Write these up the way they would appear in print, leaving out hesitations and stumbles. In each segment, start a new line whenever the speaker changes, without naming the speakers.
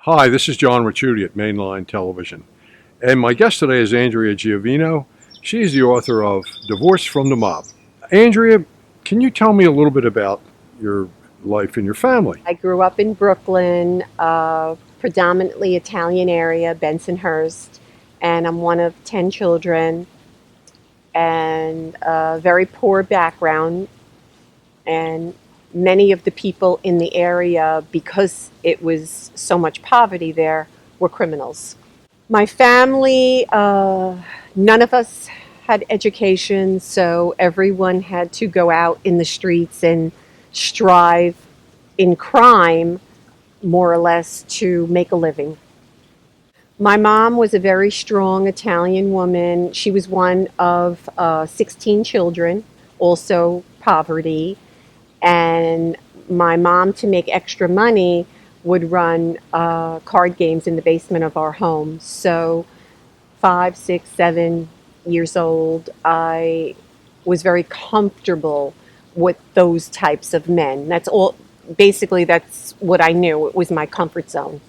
Hi, this is John Ricciuti at Mainline Television. And my guest today is Andrea Giovino. She's the author of Divorce from the Mob. Andrea, can you tell me a little bit about your life and your family?
I grew up in Brooklyn, predominantly Italian area, Bensonhurst, and I'm one of 10 children and a very poor background. And many of the people in the area, because it was so much poverty there, were criminals. My family, none of us had education, so everyone had to go out in the streets and strive in crime, more or less, to make a living. My mom was a very strong Italian woman. She was one of 16 children, also poverty. And my mom, to make extra money, would run card games in the basement of our home. So 5, 6, 7 years old, I was very comfortable with those types of men. That's all. Basically, that's what I knew. It was my comfort zone.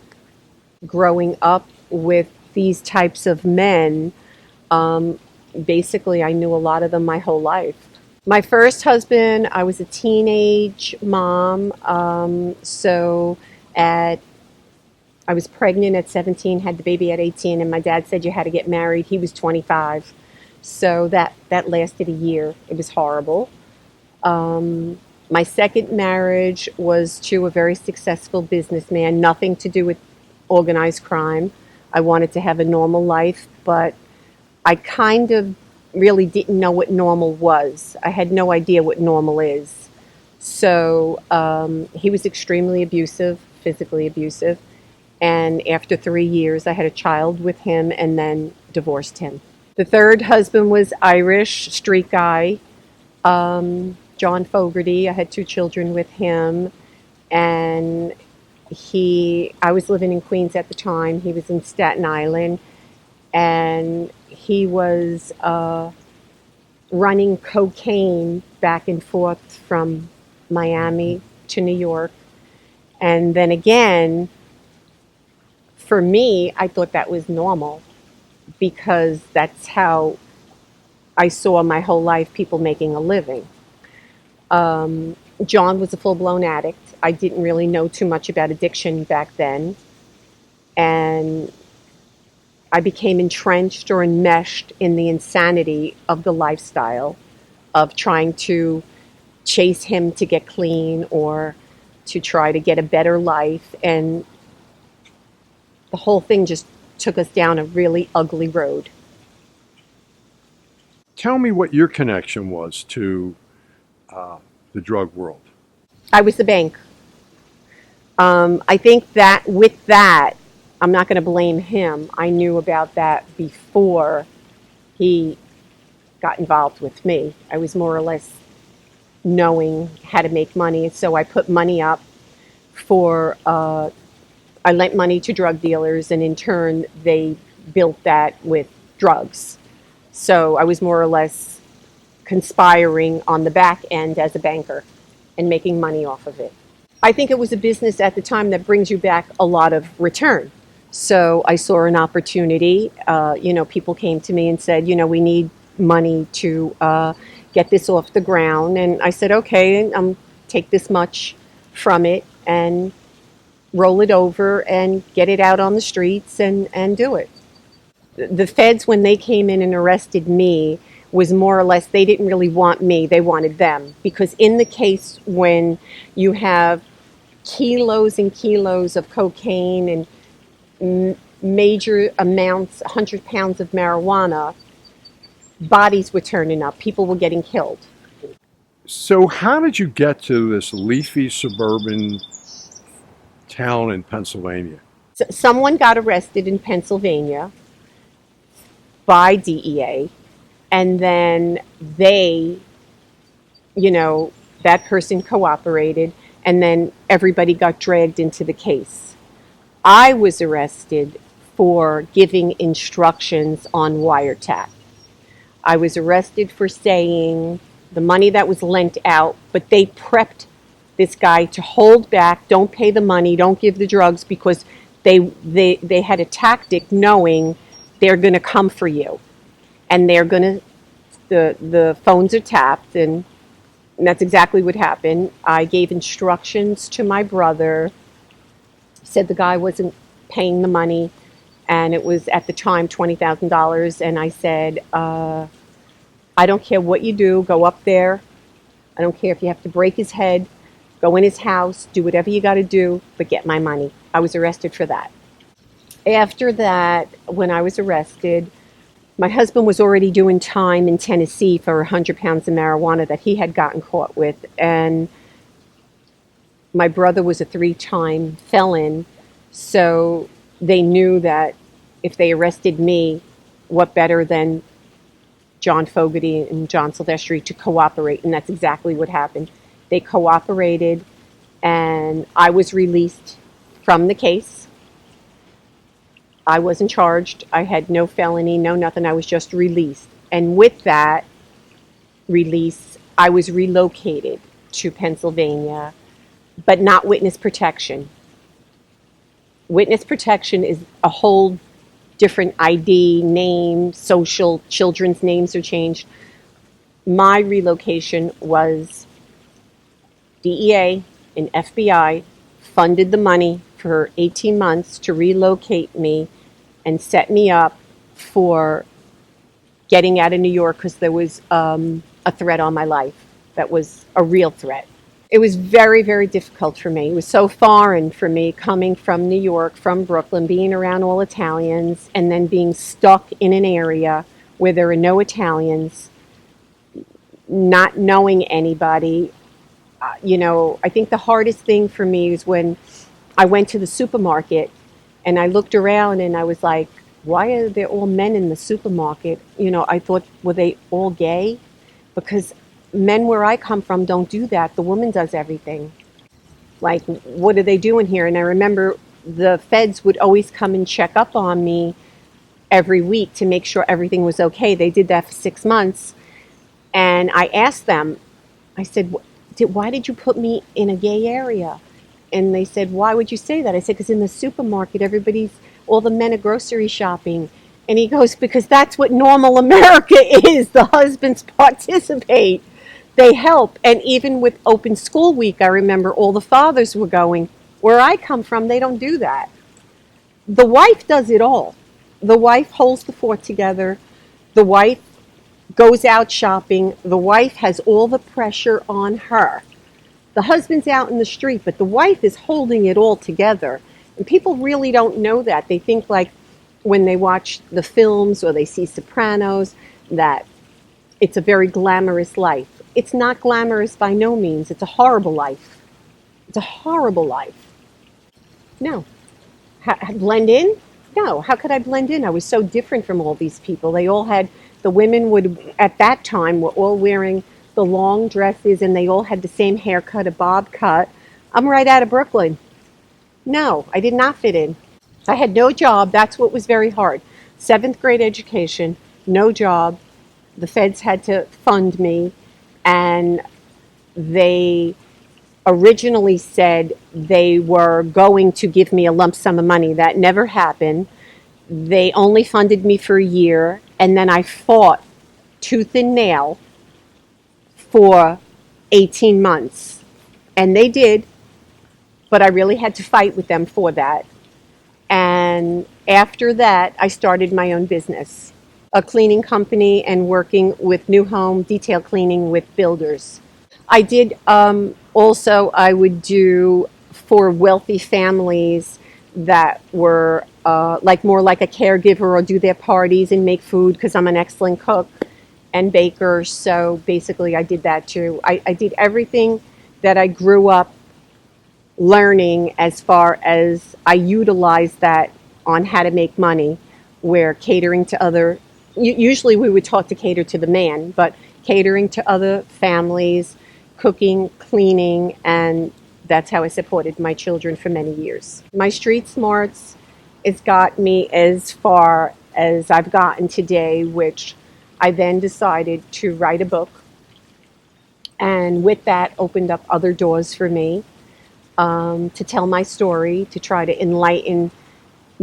Growing up with these types of men, um, basically, I knew a lot of them my whole life. My first husband, I was a teenage mom. So at I was pregnant at 17, had the baby at 18, and my dad said you had to get married. He was 25. So that lasted a year. It was horrible. My second marriage was to a very successful businessman, nothing to do with organized crime. I wanted to have a normal life, but I kind of really didn't know what normal was. I had no idea what normal is. So he was extremely abusive, physically abusive. And after 3 years, I had a child with him and then divorced him. The third husband was Irish, street guy, John Fogarty. I had 2 children with him. And I was living in Queens at the time. He was in Staten Island. And he was running cocaine back and forth from Miami to New York. And then again, for me, I thought that was normal because that's how I saw my whole life people making a living. John was a full blown addict. I didn't really know too much about addiction back then. And I became entrenched or enmeshed in the insanity of the lifestyle of trying to chase him to get clean or to try to get a better life. And the whole thing just took us down a really ugly road.
Tell me what your connection was to the drug world.
I was the bank. I think that with that, I'm not going to blame him. I knew about that before he got involved with me. I was more or less knowing how to make money. So I put money up for, I lent money to drug dealers, and in turn, they built that with drugs. So I was more or less conspiring on the back end as a banker and making money off of it. I think it was a business at the time that brings you back a lot of return. So I saw an opportunity. People came to me and said, we need money to get this off the ground. And I said, okay, take this much from it and roll it over and get it out on the streets and do it. The feds, when they came in and arrested me, was more or less, they didn't really want me, they wanted them. Because in the case when you have kilos and kilos of cocaine and major amounts, 100 pounds of marijuana, bodies were turning up, people were getting killed.
So, how did you get to this leafy suburban town in Pennsylvania?
So someone got arrested in Pennsylvania by DEA, and then they, that person cooperated, and then everybody got dragged into the case. I was arrested for giving instructions on wiretap. I was arrested for saying the money that was lent out, but they prepped this guy to hold back, don't pay the money, don't give the drugs, because they had a tactic knowing they're going to come for you, and they're going to the phones are tapped, and that's exactly what happened. I gave instructions to my brother, said the guy wasn't paying the money, and it was at the time $20,000. And I said, I don't care what you do, go up there. I don't care if you have to break his head, go in his house, do whatever you got to do, but get my money. I was arrested for that. After that, when I was arrested, my husband was already doing time in Tennessee for 100 pounds of marijuana that he had gotten caught with. And my brother was a 3-time felon. So they knew that if they arrested me, what better than John Fogarty and John Silvestri to cooperate? And that's exactly what happened. They cooperated, and I was released from the case. I wasn't charged. I had no felony, no nothing. I was just released. And with that release, I was relocated to Pennsylvania, but not witness protection. Witness protection is a whole different ID, name, social, children's names are changed. My relocation was DEA and FBI funded the money for 18 months to relocate me and set me up for getting out of New York because there was a threat on my life that was a real threat. It was very, very difficult for me. It was so foreign for me coming from New York, from Brooklyn, being around all Italians, and then being stuck in an area where there are no Italians, not knowing anybody. I think the hardest thing for me is when I went to the supermarket and I looked around and I was like, why are there all men in the supermarket? I thought, were they all gay? Because men where I come from don't do that. The woman does everything. Like, what are they doing here? And I remember the feds would always come and check up on me every week to make sure everything was okay. They did that for 6 months. And I asked them, I said, why did you put me in a gay area? And they said, why would you say that? I said, because in the supermarket, all the men are grocery shopping. And he goes, because that's what normal America is. The husbands participate. They help. And even with open school week, I remember all the fathers were going. Where I come from, they don't do that. The wife does it all. The wife holds the fort together. The wife goes out shopping. The wife has all the pressure on her. The husband's out in the street, but the wife is holding it all together. And people really don't know that. They think like when they watch the films or they see Sopranos that it's a very glamorous life. It's not glamorous by no means. It's a horrible life. It's a horrible life. No. Blend in? No. How could I blend in? I was so different from all these people. The women would, at that time, were all wearing the long dresses and they all had the same haircut, a bob cut. I'm right out of Brooklyn. No, I did not fit in. I had no job. That's what was very hard. 7th grade education, no job. The feds had to fund me, and they originally said they were going to give me a lump sum of money. That never happened. They only funded me for a year, and then I fought tooth and nail for 18 months. And they did, but I really had to fight with them for that. And after that, I started my own business, a cleaning company and working with new home detail cleaning with builders. I did also, I would do for wealthy families that were more like a caregiver or do their parties and make food because I'm an excellent cook and baker. So basically I did that too. I did everything that I grew up learning as far as I utilized that on how to make money, where catering to usually we would talk to cater to the man, but catering to other families, cooking, cleaning, and that's how I supported my children for many years. My street smarts has got me as far as I've gotten today, which I then decided to write a book. And with that opened up other doors for me to tell my story, to try to enlighten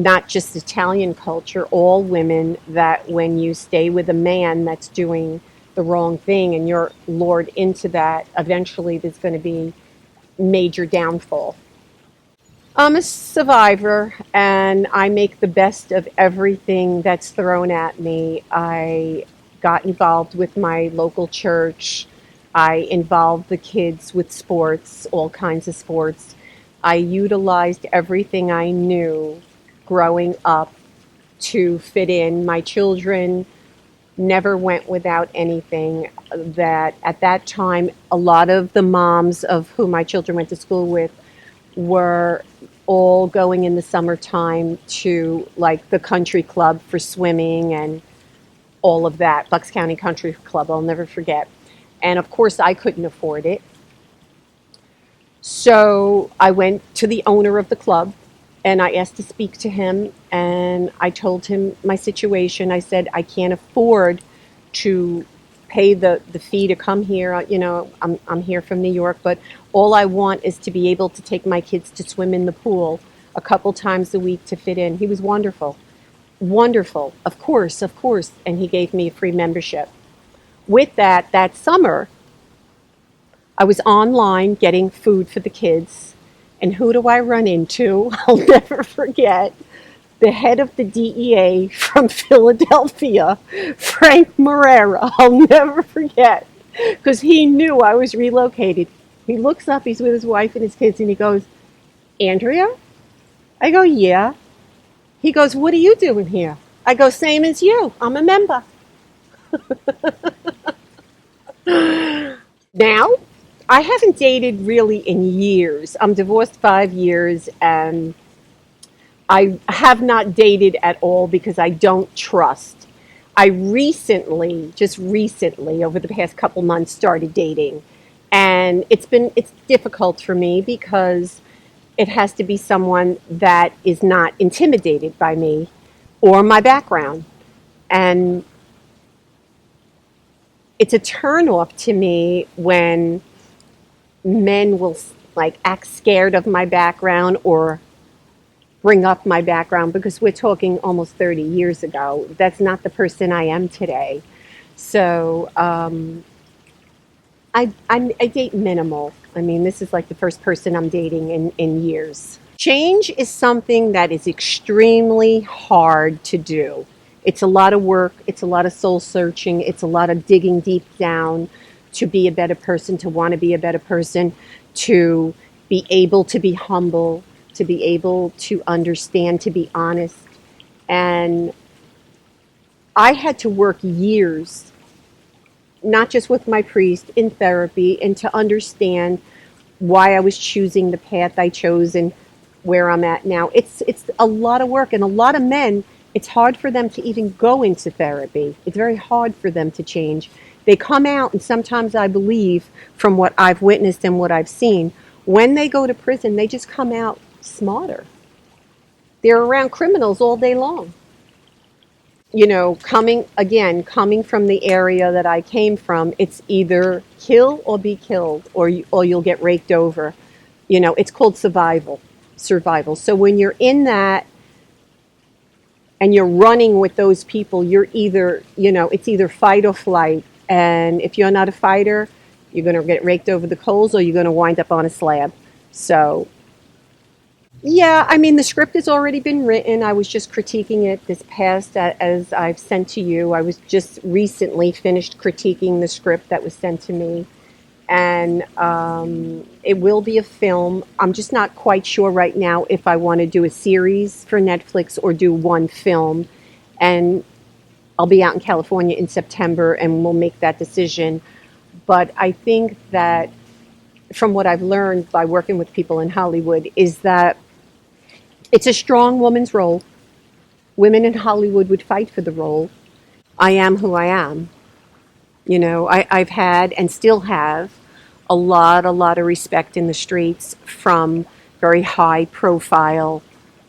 not just Italian culture, all women, that when you stay with a man that's doing the wrong thing and you're lured into that, eventually there's going to be major downfall. I'm a survivor and I make the best of everything that's thrown at me. I got involved with my local church. I involved the kids with sports, all kinds of sports. I utilized everything I knew growing up to fit in. My children never went without anything. That at that time, a lot of the moms of who my children went to school with were all going in the summertime to like the country club for swimming and all of that. Bucks County Country Club, I'll never forget. And of course, I couldn't afford it. So I went to the owner of the club and I asked to speak to him. And I told him my situation. I said, I can't afford to pay the fee to come here. You know, I'm here from New York, but all I want is to be able to take my kids to swim in the pool a couple times a week to fit in. He was wonderful. Wonderful. Of course, of course. And he gave me a free membership. With that, that summer, I was online getting food for the kids. And who do I run into? I'll never forget. The head of the DEA from Philadelphia, Frank Morera. I'll never forget. Because he knew I was relocated. He looks up, he's with his wife and his kids, and he goes, Andrea? I go, yeah. He goes, what are you doing here? I go, same as you. I'm a member. Now, I haven't dated really in years. I'm divorced 5 years, and I have not dated at all because I don't trust. I recently, just recently, over the past couple months, started dating, and it's difficult for me because it has to be someone that is not intimidated by me or my background, and it's a turnoff to me when men will like act scared of my background or bring up my background because we're talking almost 30 years ago. That's not the person I am today. So I date minimal. I mean, this is like the first person I'm dating in years. Change is something that is extremely hard to do. It's a lot of work, it's a lot of soul searching, it's a lot of digging deep down to be a better person, to want to be a better person, to be able to be humble, to be able to understand, to be honest. And I had to work years, not just with my priest, in therapy, and to understand why I was choosing the path I chose and where I'm at now. It's a lot of work, and a lot of men, it's hard for them to even go into therapy. It's very hard for them to change. They come out, and sometimes I believe, from what I've witnessed and what I've seen, when they go to prison, they just come out smarter. They're around criminals all day long. You know, coming from the area that I came from, it's either kill or be killed, or you'll get raked over. You know, it's called survival. So when you're in that and you're running with those people, you're either, you know, it's either fight or flight. And if you're not a fighter, you're going to get raked over the coals or you're going to wind up on a slab. So yeah, I mean, the script has already been written. I was just critiquing it this past, as I've sent to you. I was just recently finished critiquing the script that was sent to me. And it will be a film. I'm just not quite sure right now if I want to do a series for Netflix or do one film. And I'll be out in California in September and we'll make that decision. But I think that from what I've learned by working with people in Hollywood is that it's a strong woman's role. Women in Hollywood would fight for the role. I am who I am. You know, I've had and still have a lot of respect in the streets from very high profile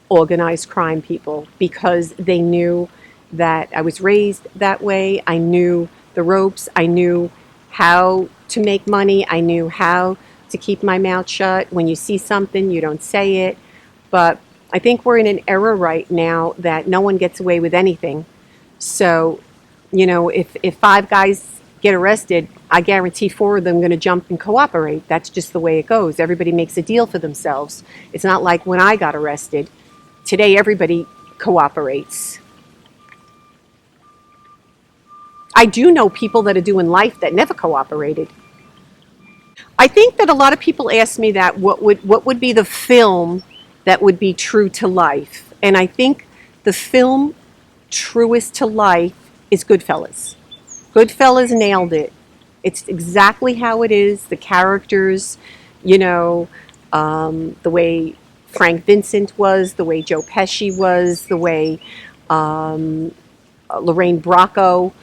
organized crime people because they knew that I was raised that way. I knew the ropes. I knew how to make money. I knew how to keep my mouth shut. When you see something, you don't say it. But I think we're in an era right now that no one gets away with anything. So, if five guys get arrested, I guarantee four of them are going to jump and cooperate. That's just the way it goes. Everybody makes a deal for themselves. It's not like when I got arrested. Today, everybody cooperates. I do know people that are doing life that never cooperated. I think that a lot of people ask me that what would be the film that would be true to life, and I think the film truest to life is Goodfellas. Goodfellas nailed it. It's exactly how it is. The characters, you know, the way Frank Vincent was, the way Joe Pesci was, the way Lorraine Bracco,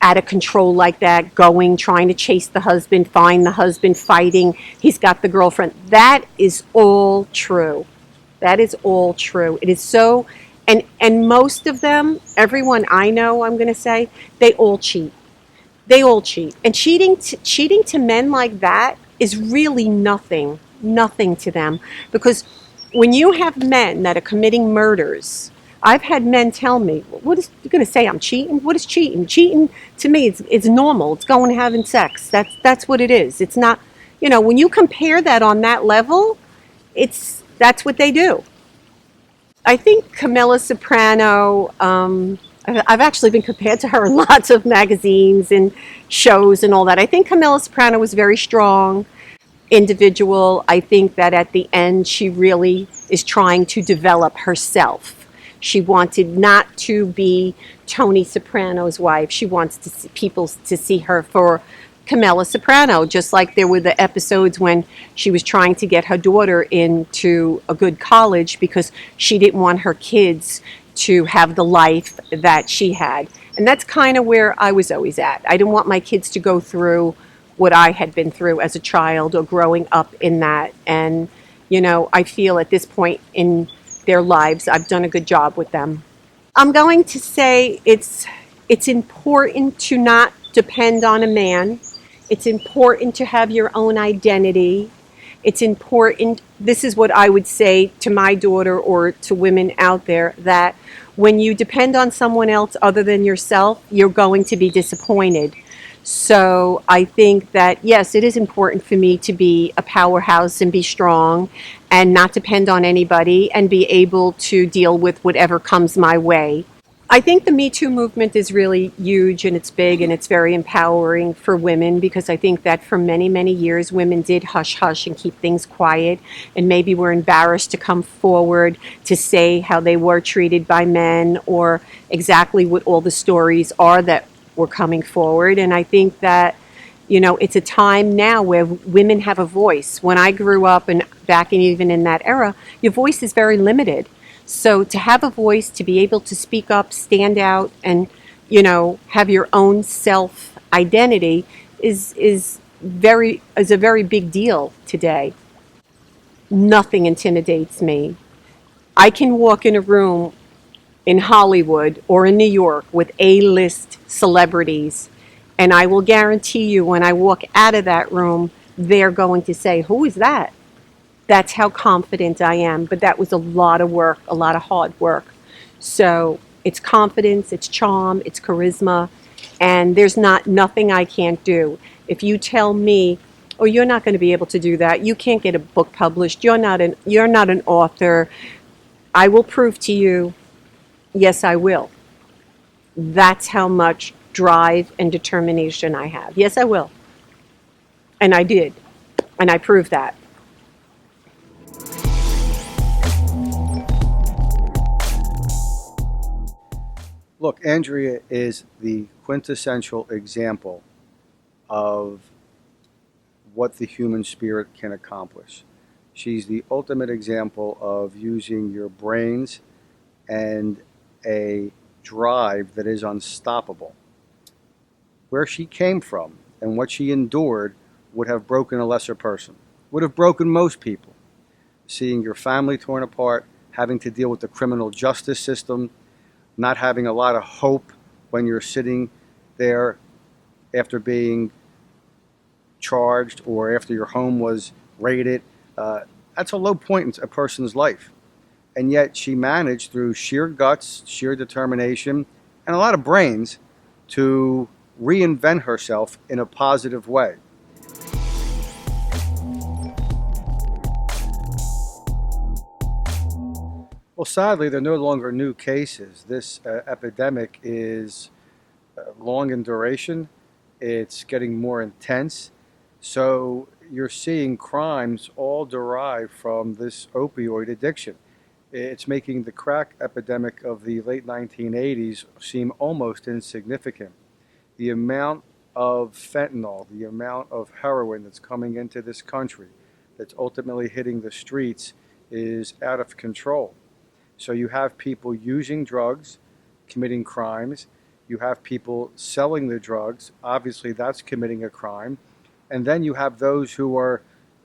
out of control like that, going, trying to chase the husband, find the husband, fighting. He's got the girlfriend. That is all true. That is all true. It is so, and most of them, everyone I know, I'm going to say, they all cheat. They all cheat. And cheating to men like that is really nothing to them. Because when you have men that are committing murders, I've had men tell me, "What is you going to say? I'm cheating? What is cheating? Cheating to me, it's normal. It's going and having sex. That's what it is. It's not, when you compare that on that level, that's what they do." I think Camilla Soprano. I've actually been compared to her in lots of magazines and shows and all that. I think Camilla Soprano was very strong individual. I think that at the end, she really is trying to develop herself. She wanted not to be Tony Soprano's wife. She wants to see people to see her for Camilla Soprano, just like there were the episodes when she was trying to get her daughter into a good college because she didn't want her kids to have the life that she had. And that's kind of where I was always at. I didn't want my kids to go through what I had been through as a child or growing up in that. And, I feel at this point in their lives, I've done a good job with them. I'm going to say it's important to not depend on a man. It's important to have your own identity. It's important. This is what I would say to my daughter or to women out there, that when you depend on someone else other than yourself, you're going to be disappointed. So I think that, yes, it is important for me to be a powerhouse and be strong and not depend on anybody and be able to deal with whatever comes my way. I think the Me Too movement is really huge and it's big and it's very empowering for women, because I think that for many, many years women did hush hush and keep things quiet and maybe were embarrassed to come forward to say how they were treated by men or exactly what all the stories are that were coming forward. And I think that, it's a time now where women have a voice. When I grew up and back in even in that era, your voice is very limited. So to have a voice, to be able to speak up, stand out, and have your own self identity is a very big deal today. Nothing intimidates me. I can walk in a room in Hollywood or in New York with A-list celebrities, and I will guarantee you when I walk out of that room, they're going to say, "Who is that?" That's how confident I am. But that was a lot of work, a lot of hard work. So it's confidence, it's charm, it's charisma, and there's nothing I can't do. If you tell me, "Oh, you're not going to be able to do that. You can't get a book published. You're not an author." I will prove to you, yes, I will. That's how much drive and determination I have. Yes, I will. And I did. And I proved that.
Look, Andrea is the quintessential example of what the human spirit can accomplish. She's the ultimate example of using your brains and a drive that is unstoppable. Where she came from and what she endured would have broken a lesser person, would have broken most people. Seeing your family torn apart, having to deal with the criminal justice system, not having a lot of hope when you're sitting there after being charged or after your home was raided. That's a low point in a person's life. and yet she managed through sheer guts, sheer determination, and a lot of brains to reinvent herself in a positive way. Well, sadly, they're no longer new cases. This epidemic is long in duration. It's getting more intense. So you're seeing crimes all derived from this opioid addiction. It's making the crack epidemic of the late 1980s seem almost insignificant. The amount of fentanyl, the amount of heroin that's coming into this country, that's ultimately hitting the streets, is out of control. So you have people using drugs, committing crimes. You have people selling the drugs. Obviously, that's committing a crime. And then you have those who are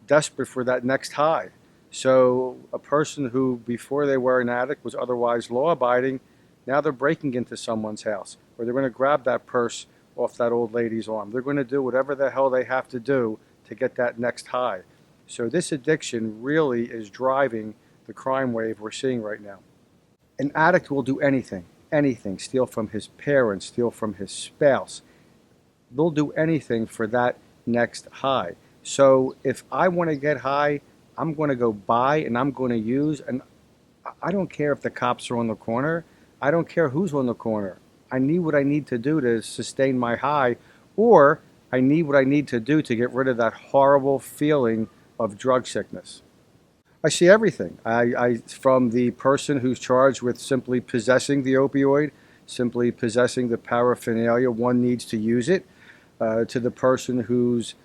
desperate for that next high. So a person who, before they were an addict, was otherwise law-abiding, now they're breaking into someone's house, or they're going to grab that purse off that old lady's arm. They're going to do whatever the hell they have to do to get that next high. So this addiction really is driving the crime wave we're seeing right now. An addict will do anything, steal from his parents, steal from his spouse. They'll do anything for that next high. So if I want to get high, I'm going to go buy and I'm going to use, and I don't care if the cops are on the corner. I don't care who's on the corner. I need what I need to do to sustain my high, or I need what I need to do to get rid of that horrible feeling of drug sickness. I see everything. From the person who's charged with simply possessing the opioid, simply possessing the paraphernalia, one needs to use it, to the person who's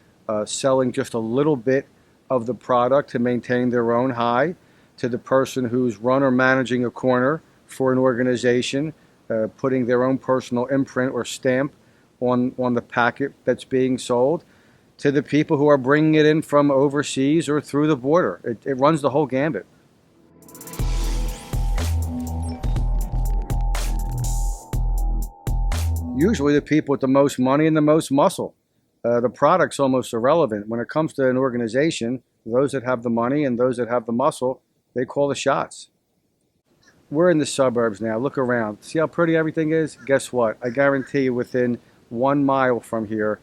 selling just a little bit of the product to maintain their own high, to the person who's run or managing a corner for an organization, putting their own personal imprint or stamp on the packet that's being sold, to the people who are bringing it in from overseas or through the border. It runs the whole gambit. Usually the people with the most money and the most muscle. The product's almost irrelevant. When it comes to an organization, those that have the money and those that have the muscle, they call the shots. We're in the suburbs now. Look around. See how pretty everything is? Guess what? I guarantee you within 1 mile from here,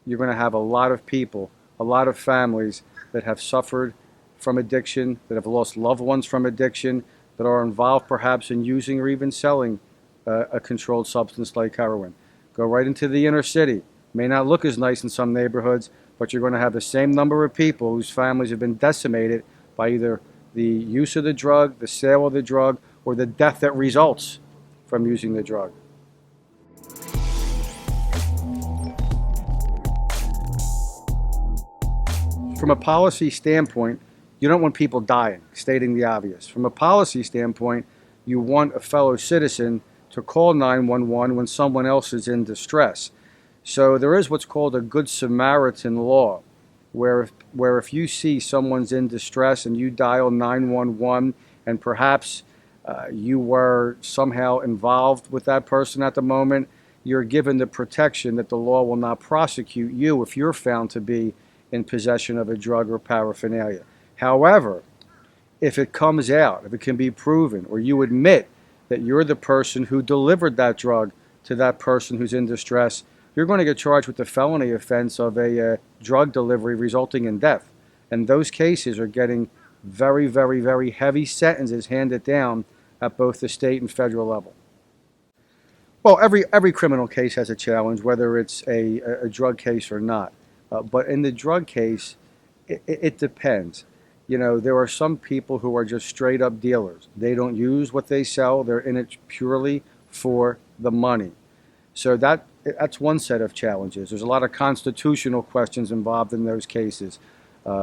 you're going to have a lot of people, a lot of families that have suffered from addiction, that have lost loved ones from addiction, that are involved perhaps in using or even selling a controlled substance like heroin. Go right into the inner city. May not look as nice in some neighborhoods, but you're going to have the same number of people whose families have been decimated by either the use of the drug, the sale of the drug, or the death that results from using the drug. From a policy standpoint, you don't want people dying, stating the obvious. From a policy standpoint, you want a fellow citizen to call 911 when someone else is in distress. So there is what's called a Good Samaritan law, where if you see someone's in distress and you dial 911 and perhaps you were somehow involved with that person at the moment, you're given the protection that the law will not prosecute you if you're found to be in possession of a drug or paraphernalia. However, if it comes out, if it can be proven, or you admit that you're the person who delivered that drug to that person who's in distress, you're going to get charged with the felony offense of a drug delivery resulting in death. And those cases are getting very, very, very heavy sentences handed down at both the state and federal level. Well, every criminal case has a challenge, whether it's a drug case or not. But in the drug case, it depends. You know, there are some people who are just straight up dealers. They don't use what they sell. They're in it purely for the money. So that's one set of challenges. There's a lot of constitutional questions involved in those cases.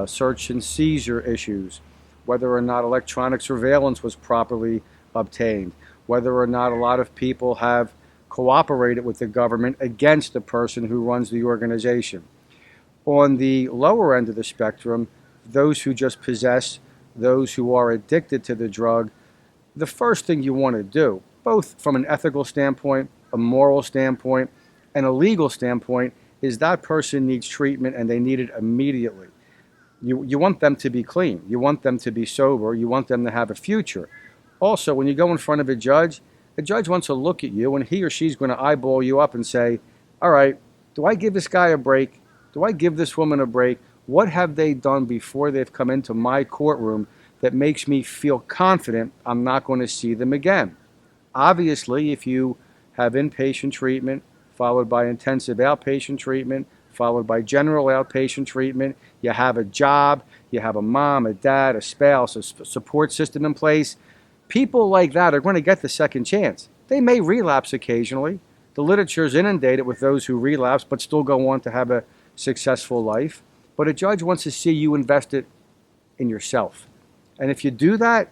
Search and seizure issues, whether or not electronic surveillance was properly obtained, whether or not a lot of people have cooperated with the government against the person who runs the organization. On the lower end of the spectrum, those who just possess, those who are addicted to the drug, the first thing you want to do, both from an ethical standpoint, a moral standpoint, and a legal standpoint, is that person needs treatment and they need it immediately. You want them to be clean. You want them to be sober. You want them to have a future. Also, when you go in front of a judge, the judge wants to look at you and he or she's going to eyeball you up and say, all right, do I give this guy a break? Do I give this woman a break? What have they done before they've come into my courtroom that makes me feel confident I'm not going to see them again? Obviously, if you have inpatient treatment, followed by intensive outpatient treatment, followed by general outpatient treatment, you have a job, you have a mom, a dad, a spouse, a support system in place, people like that are going to get the second chance. They may relapse occasionally. The literature is inundated with those who relapse but still go on to have a successful life. But a judge wants to see you invested in yourself. And if you do that,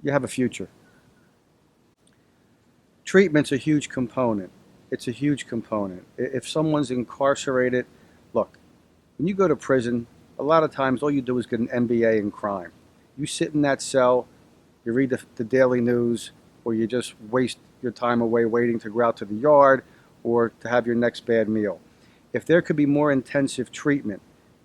you have a future. Treatment's a huge component. It's a huge component. If someone's incarcerated, look, when you go to prison, a lot of times all you do is get an MBA in crime. You sit in that cell, you read the daily news, or you just waste your time away waiting to go out to the yard or to have your next bad meal. If there could be more intensive treatment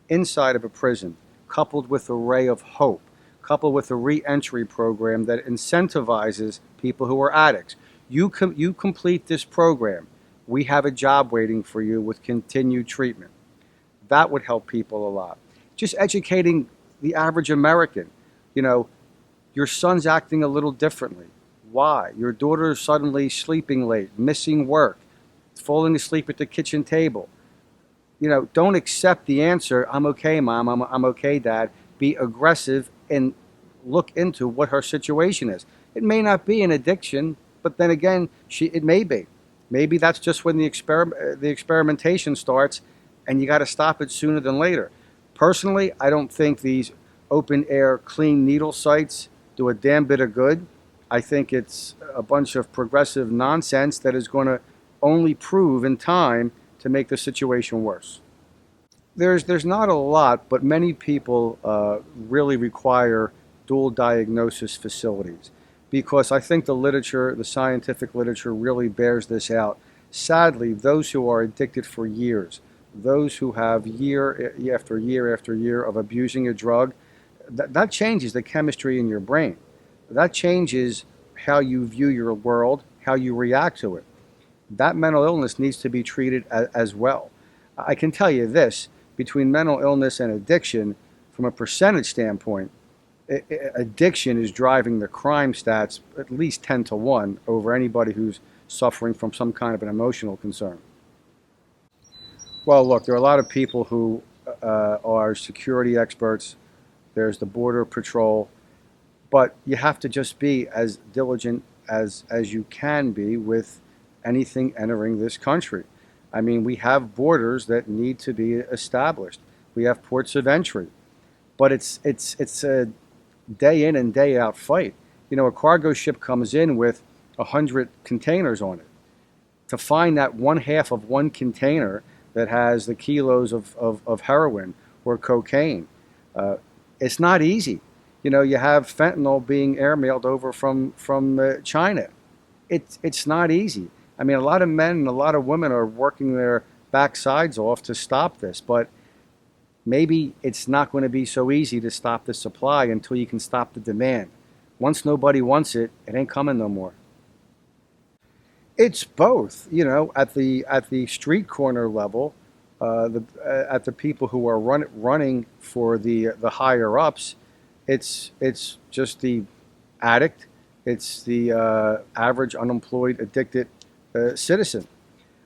inside of a prison, coupled with a ray of hope, coupled with a re-entry program that incentivizes people who are addicts. You complete this program, we have a job waiting for you with continued treatment. That would help people a lot. Just educating the average American. You know, your son's acting a little differently. Why? Your daughter's suddenly sleeping late, missing work, falling asleep at the kitchen table. You know, don't accept the answer, I'm okay, Mom, I'm okay, Dad. Be aggressive and look into what her situation is. It may not be an addiction, but then again, it may be. Maybe that's just when the experimentation starts, and you got to stop it sooner than later. Personally, I don't think these open-air clean needle sites do a damn bit of good. I think it's a bunch of progressive nonsense that is going to only prove in time to make the situation worse. There's not a lot, but many people really require dual diagnosis facilities, because I think the literature, the scientific literature, really bears this out. Sadly, those who are addicted for years, those who have year after year after year of abusing a drug, that changes the chemistry in your brain. That changes how you view your world, how you react to it. That mental illness needs to be treated as well. I can tell you this, between mental illness and addiction, from a percentage standpoint, addiction is driving the crime stats at least 10 to 1 over anybody who's suffering from some kind of an emotional concern. Well, look, there are a lot of people who are security experts. There's the Border Patrol. But you have to just be as diligent as you can be with anything entering this country. I mean, we have borders that need to be established. We have ports of entry. But it's a day in and day out fight. You know, a cargo ship comes in with 100 containers on it. To find that one half of one container that has the kilos of heroin or cocaine, it's not easy. You know, you have fentanyl being airmailed over from China. It's not easy. I mean, a lot of men and a lot of women are working their backsides off to stop this, but maybe it's not going to be so easy to stop the supply until you can stop the demand. Once nobody wants it, it ain't coming no more. It's both, you know, at the street corner level, at the people who are running for the higher ups. It's just the addict. It's the average unemployed, addicted citizen.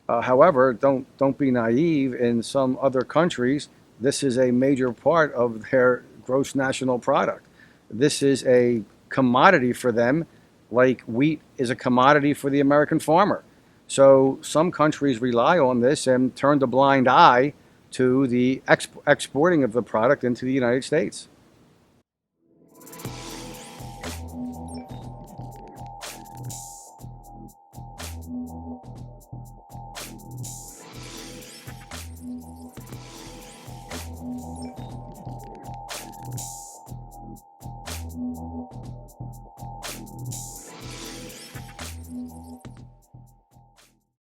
However, don't be naive. In some other countries, this is a major part of their gross national product. This is a commodity for them, like wheat is a commodity for the American farmer. So some countries rely on this and turn a blind eye to the exporting of the product into the United States.